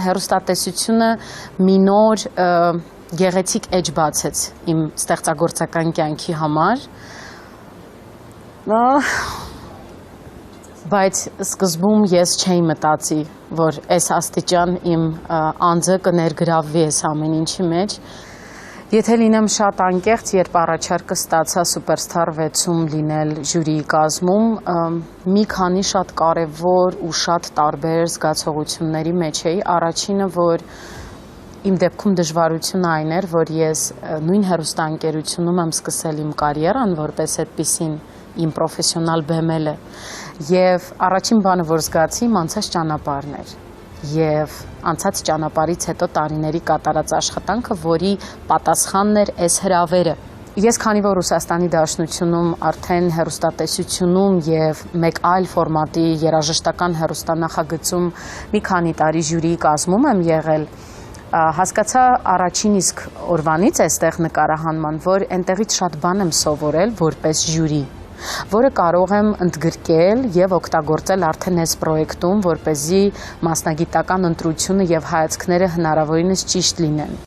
Հեռուստատեսությունը մի նոր գեղեցիկ էջ բացեց իմ ստեղծագործական կյանքի համար, բայց սկզբում ես չէի մտածի, որ այս աստիճան իմ անձը կներգրավվի այս ամեն ինչի մեջ։ Եթե լինեմ շատ անկեղծ, երբ առաջարկը ստացա Superstar 6-ում լինել ժյուրիի կազմում, մի քանի շատ կարևոր ու շատ տարբեր զգացողությունների մեջ էի։ Առաջինը, որ իմ դեպքում դժվարությունը այն էր, որ ես նույն հեռուստաընկերությունում եմ սկսել իմ կարիերան, որպես այդպիսին իմ պրոֆեսիոնալ բեմել է, եւ առաջին բանը, որ զգացի, իմ անցած ճանապարհն էր։ Եվ անցած ճանապարհից հետո տարիների կատարած աշխատանքը, որի պատասխանն էր այս հրավերը։ Ես քանի որ Ռուսաստանի Դաշնությունում արդեն հեռուստատեսությունում եւ մեկ այլ ֆորմատի երաժշտական հեռուստանախագծում մի քանի տարի ժյուրիի կազմում եմ եղել, հասկացա առաջին իսկ օրվանից այստեղ նկարահանման, որ այնտեղից շատ բան եմ սովորել որպես ժյուրի, որը կարող եմ ընդգրկել եւ օգտագործել արդեն այս պրոյեկտում, որպեսզի մասնագիտական ընտրությունը եւ հայացքները հնարավորինս ճիշտ լինեն։